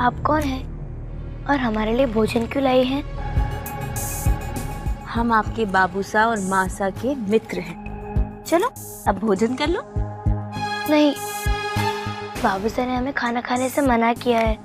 आप कौन हैं और हमारे लिए भोजन क्यों लाई हैं? हम आपके बाबूसा और मासा के मित्र हैं। चलो अब भोजन कर लो। नहीं, बाबूसा ने हमें खाना खाने से मना किया है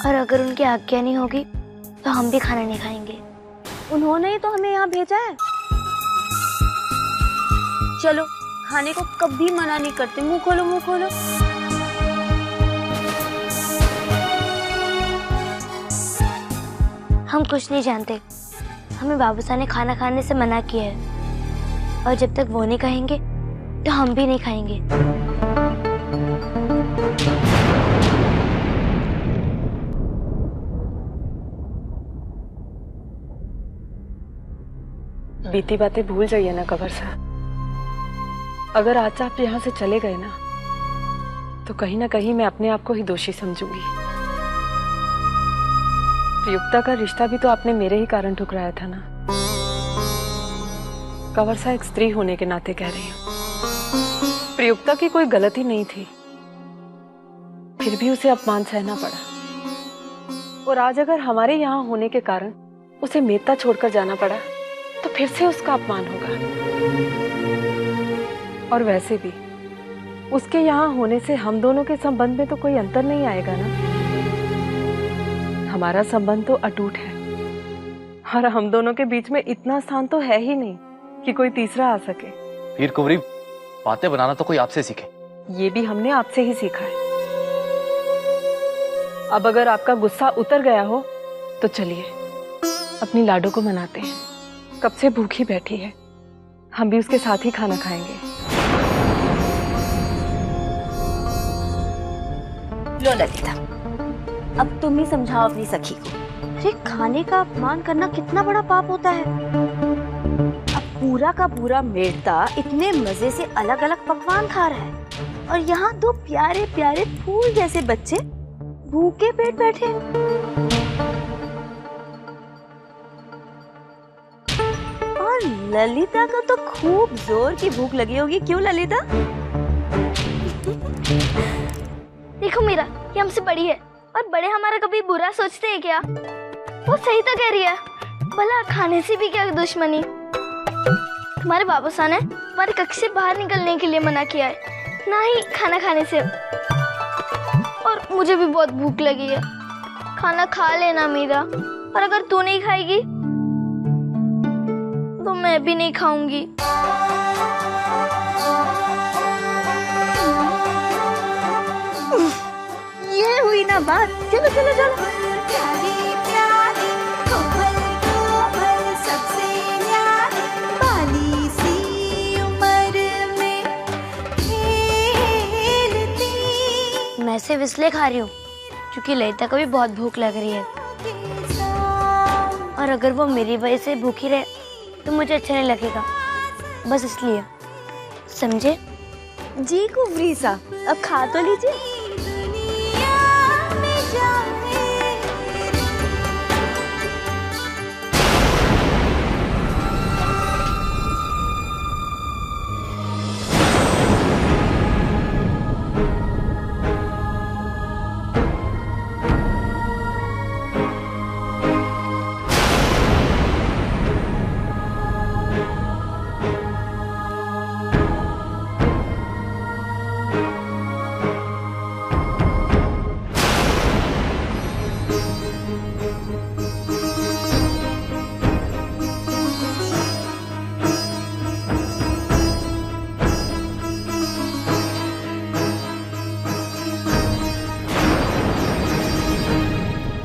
और अगर उनकी आज्ञा नहीं होगी तो हम भी खाना नहीं खाएंगे। उन्होंने ही तो हमें यहाँ भेजा है। चलो, खाने को कभी मना नहीं करते। मुंह खोलो, मुंह खोलो। हम कुछ नहीं जानते। हमें बाबूसा ने खाना खाने से मना किया है और जब तक वो नहीं कहेंगे तो हम भी नहीं खाएंगे। बीती बातें भूल जाइए ना कंवर साहब। अगर आज आप यहाँ से चले गए ना तो कहीं ना कहीं मैं अपने आप को ही दोषी समझूंगी। प्रयुक्ता का रिश्ता भी तो आपने मेरे ही कारण ठुकराया था ना। कंवर साहब, एक स्त्री होने के नाते कह रही हूँ, प्रयुक्ता की कोई गलती नहीं थी, फिर भी उसे अपमान सहना पड़ा। और आज अगर हमारे यहाँ होने के कारण उसे मेत्ता छोड़कर जाना पड़ा तो फिर से उसका अपमान होगा। और वैसे भी उसके यहाँ होने से हम दोनों के संबंध में तो कोई अंतर नहीं आएगा ना। हमारा संबंध तो अटूट है और हम दोनों के बीच में इतना स्थान तो है ही नहीं कि कोई तीसरा आ सके। वीर कुंवरी, बातें बनाना तो कोई आपसे सीखे। ये भी हमने आपसे ही सीखा है। अब अगर आपका गुस्सा उतर गया हो तो चलिए अपनी लाडो को मनाते हैं। कब से भूखी बैठी है, हम भी उसके साथ ही खाना खाएंगे। लो ललिता, अब तुम ही समझाओ अपनी सखी को। अरे खाने का अपमान करना कितना बड़ा पाप होता है। अब पूरा का पूरा मेड़ता इतने मजे से अलग अलग पकवान खा रहा है और यहाँ दो प्यारे प्यारे फूल जैसे बच्चे भूखे पेट बैठे हैं। और ललिता को तो खूब जोर की भूख लगी होगी। क्यों ललिता? देखो मीरा, ये हमसे बड़ी है और बड़े हमारा कभी बुरा सोचते हैं क्या? वो सही तो कह रही है। भला खाने से भी क्या दुश्मनी? तुम्हारे बाबूसा ने हमारे कक्ष से बाहर निकलने के लिए मना किया है, ना ही खाना खाने से। और मुझे भी बहुत भूख लगी है। खाना खा लेना मीरा, और अगर तू नहीं खाएगी तो मैं भी नहीं खाऊंगी। ये हुई ना बात। चलो चलो चलो। मैं सिर्फ इसलिए खा रही हूँ क्योंकि ललिता को भी बहुत भूख लग रही है, और अगर वो मेरी वजह से भूखी रहे तो मुझे अच्छा नहीं लगेगा। बस इसलिए, समझे? जी कुंवरी सा, अब खा तो लीजिए।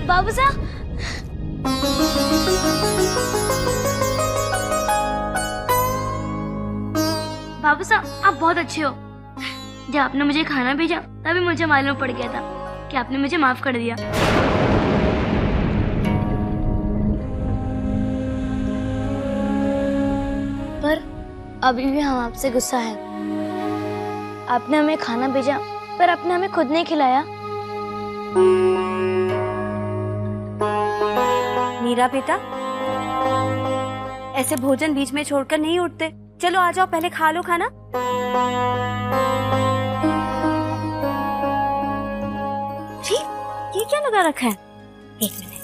बाबूसा, बाबूसा आप बहुत अच्छे हो। जब आपने मुझे खाना भेजा तभी मुझे मालूम पड़ गया था कि आपने मुझे माफ कर दिया। पर अभी भी हम आपसे गुस्सा है। आपने हमें खाना भेजा पर आपने हमें खुद नहीं खिलाया। मीरा बेटा, ऐसे भोजन बीच में छोड़कर नहीं उठते। चलो आ जाओ, पहले खा लो खाना। जी, लगा रखा है? एक मिनट।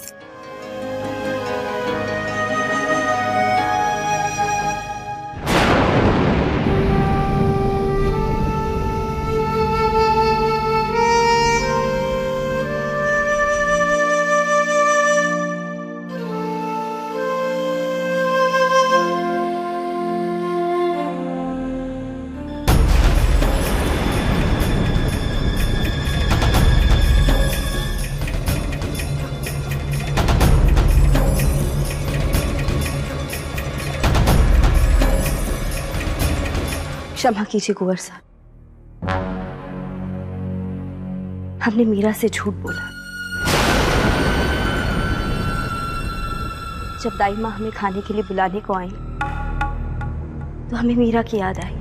क्षमा कीजिए कुंवर साहब, हमने मीरा से झूठ बोला। जब दाई माँ हमें खाने के लिए बुलाने को आई तो हमें मीरा की याद आई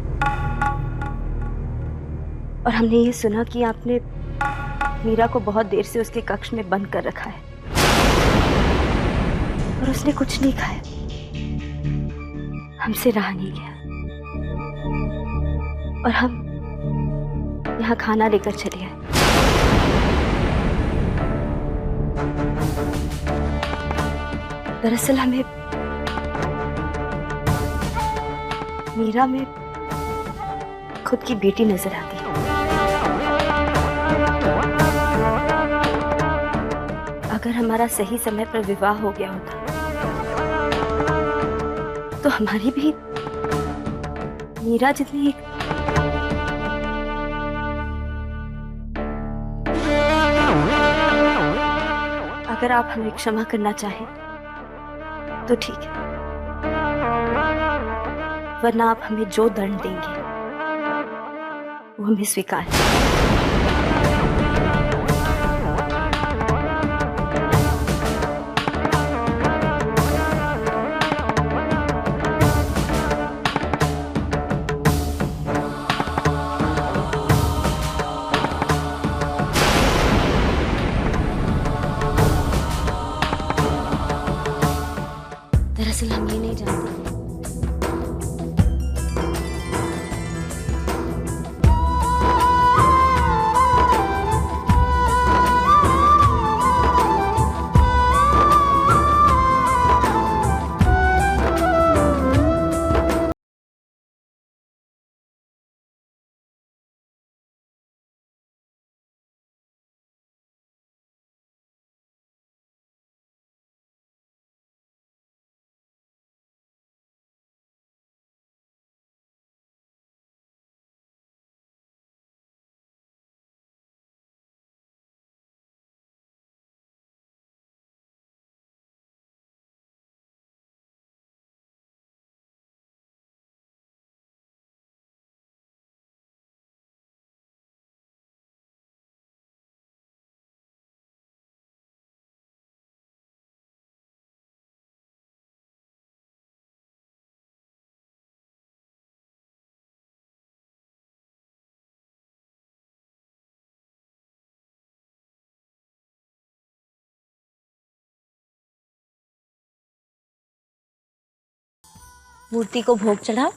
और हमने ये सुना कि आपने मीरा को बहुत देर से उसके कक्ष में बंद कर रखा है और उसने कुछ नहीं खाया। हमसे रहा नहीं गया और हम यहाँ खाना लेकर चले आए। दरअसल हमें मीरा में खुद की बेटी नजर आती है। अगर हमारा सही समय पर विवाह हो गया होता तो हमारी भी मीरा जितनी एक अगर आप हमें क्षमा करना चाहें तो ठीक है, वरना आप हमें जो दंड देंगे वो हमें स्वीकार है। दरअसल हम ये नहीं जानते मूर्ति को भोग चढ़ाओ।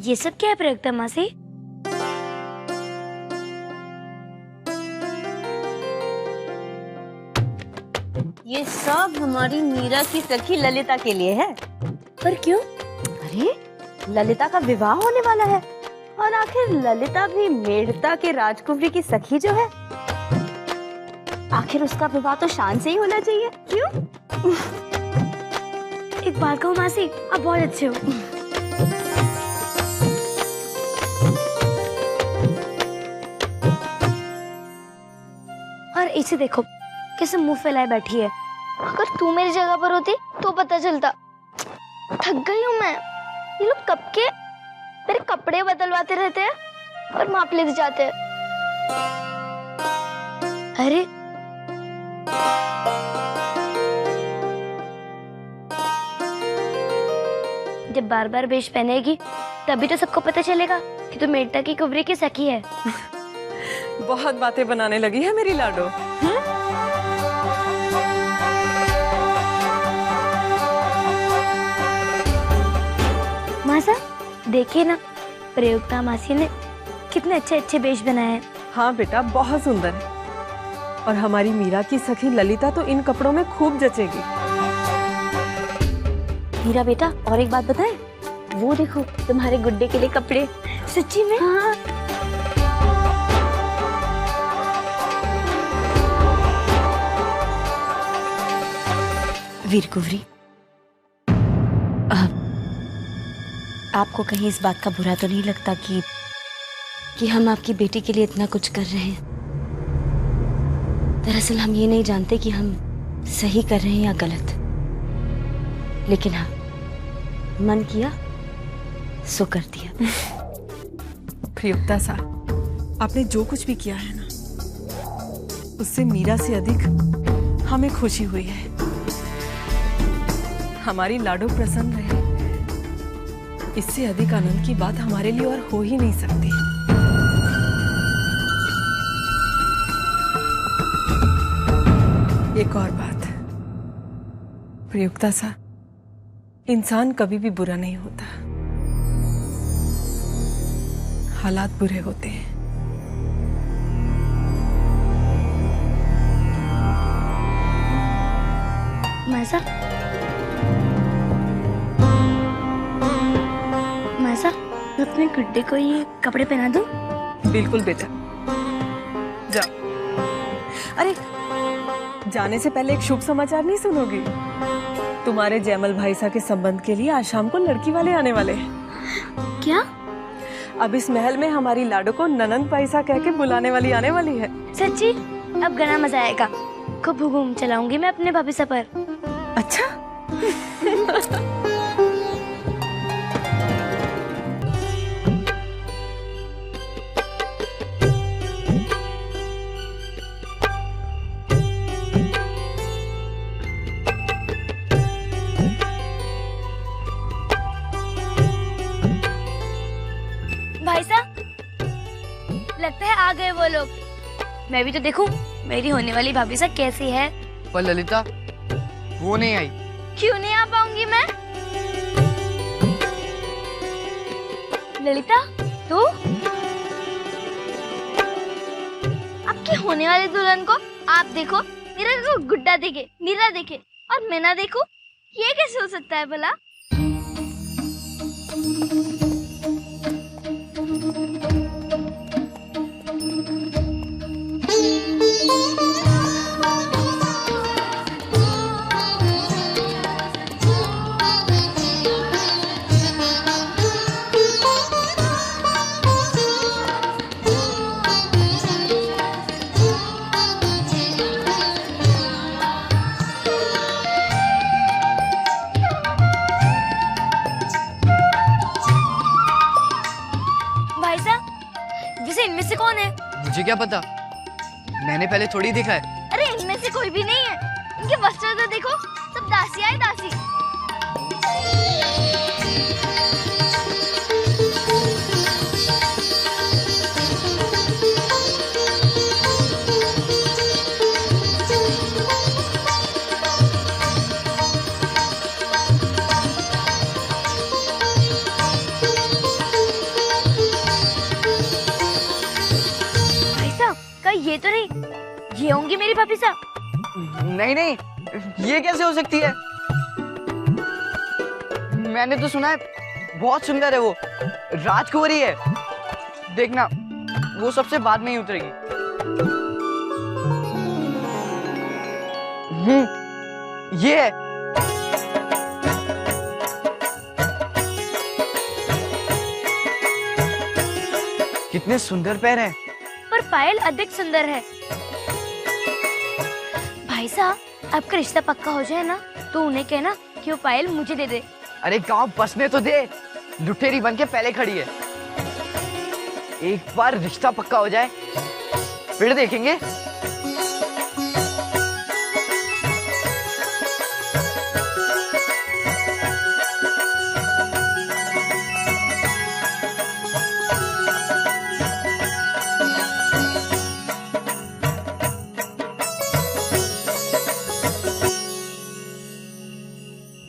ये सब क्या है प्रयोक्ता मासी? ये सब हमारी मीरा की सखी ललिता के लिए है। पर क्यों? अरे ललिता का विवाह होने वाला है और आखिर ललिता भी मेड़ता के राजकुमारी की सखी जो है, आखिर उसका विवाह तो शान से ही होना चाहिए। क्यों? एक बात कहूँ मासी, आप बहुत अच्छे हो। और इसे देखो कैसे मुंह फैलाए बैठी है। अगर तू मेरी जगह पर होती तो पता चलता। थक गई हूँ मैं। ये लोग कब के मेरे कपड़े बदलवाते रहते हैं और माप लेते जाते हैं। अरे जब बार बार वेश पहनेगी तभी तो सबको पता चलेगा कि तू मेड़ता की कुंवरी की सखी है। बहुत बातें बनाने लगी है मेरी लाडो। मासा देखिए ना, प्रयोक्ता मासी ने कितने अच्छे अच्छे वेश बनाए हैं। हाँ बेटा, बहुत सुंदर है। और हमारी मीरा की सखी ललिता तो इन कपड़ों में खूब जचेगी। मीरा बेटा, और एक बात बताएं, वो देखो तुम्हारे गुड्डे के लिए कपड़े। सच्ची में? हाँ। वीर कुंवरी, आपको कहीं इस बात का बुरा तो नहीं लगता कि हम आपकी बेटी के लिए इतना कुछ कर रहे हैं? दरअसल हम ये नहीं जानते कि हम सही कर रहे हैं या गलत, लेकिन हाँ, मन किया सो कर दिया। प्रियुक्ता साहब, आपने जो कुछ भी किया है ना, उससे मीरा से अधिक हमें खुशी हुई है। हमारी लाडो प्रसन्न रहे, इससे अधिक आनंद की बात हमारे लिए और हो ही नहीं सकती। एक और बात, प्रियुक्ता साहब, इंसान कभी भी बुरा नहीं होता, हालात बुरे होते हैं। मासा, मासा, मैं अपने गुड्डे को ये कपड़े पहना दूं? बिल्कुल बेटा, जाओ। अरे जाने से पहले एक शुभ समाचार नहीं सुनोगी? तुम्हारे जयमल भाई साहब के संबंध के लिए आज शाम को लड़की वाले आने वाले हैं। क्या? अब इस महल में हमारी लाडो को ननंद पैसा कह के बुलाने वाली आने वाली है। सच्ची? अब घना मजा आएगा। खूब घूम चलाऊंगी मैं अपने भाभी सा पर। अच्छा। भाई साहब, लगता है आ गए वो लोग। मैं भी तो देखूं मेरी होने वाली भाभी साहब कैसी है। पर ललिता वो नहीं आई। क्यों नहीं आ पाऊंगी मैं? ललिता, तू? आपकी होने वाली दुल्हन को आप देखो, मीरा को गुड्डा देखे, मीरा देखे और मैं ना देखूं, ये कैसे हो सकता है भला? इनमें से कौन है? मुझे क्या पता, मैंने पहले थोड़ी देखा है। अरे इनमें से कोई भी नहीं है। इनके वस्त्र तो देखो, सब दासी है दासी। ये होंगी मेरी भाभी साहब? नहीं नहीं, ये कैसे हो सकती है? मैंने तो सुना है बहुत सुंदर है वो, राजकुंवरी है। देखना वो सबसे बाद में ही उतरेगी। ये है। कितने सुंदर पैर हैं। पर पायल अधिक सुंदर है। भाई साहब, आपका रिश्ता पक्का हो जाए ना तो उन्हें कहना कि वो पायल मुझे दे दे। अरे गांव बसने तो दे, लुटेरी बन के पहले खड़ी है। एक बार रिश्ता पक्का हो जाए फिर देखेंगे।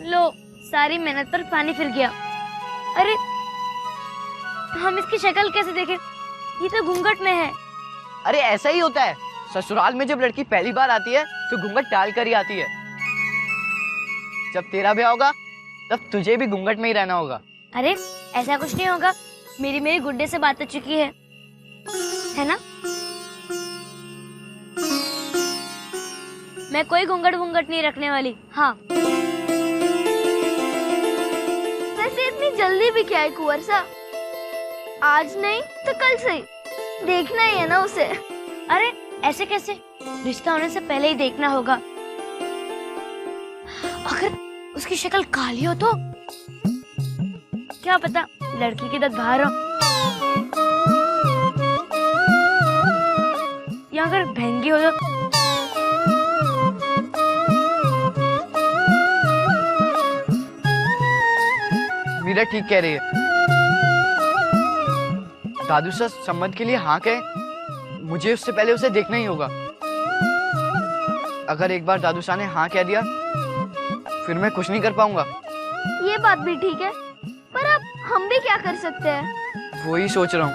लो, सारी मेहनत पर पानी फिर गया। अरे हम इसकी शक्ल कैसे देखें? ये तो घूंघट में है। अरे ऐसा ही होता है, ससुराल में जब लड़की पहली बार आती है तो घूंघट डाल कर ही आती है। जब तेरा ब्याह होगा तब तुझे भी घूंघट में ही रहना होगा। अरे ऐसा कुछ नहीं होगा, मेरी गुड्डे से बात हो चुकी है ना? मैं कोई घूंघट वूंघट नहीं रखने वाली। हाँ, वैसे इतनी जल्दी भी क्या है कुंवर साहब? आज नहीं तो कल से ही देखना ही है ना उसे। अरे ऐसे कैसे? रिश्ता होने से पहले ही देखना होगा। अगर उसकी शक्ल काली हो तो क्या पता लड़की के दांत बाहर हो, या अगर भैंगी हो तो मीरा ठीक कह रही है। दादू से संबंध के लिए हाँ कहे, मुझे उससे पहले उसे देखना ही होगा। अगर एक बार दादू साहब ने हाँ कह दिया फिर मैं कुछ नहीं कर पाऊंगा। ये बात भी ठीक है, पर अब हम भी क्या कर सकते हैं? वही सोच रहा हूँ,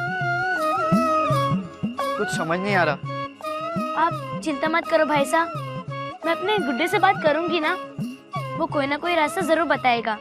कुछ समझ नहीं आ रहा। आप चिंता मत करो भाई साहब, मैं अपने गुड्डे से बात करूंगी ना, वो कोई ना कोई रास्ता जरूर बताएगा।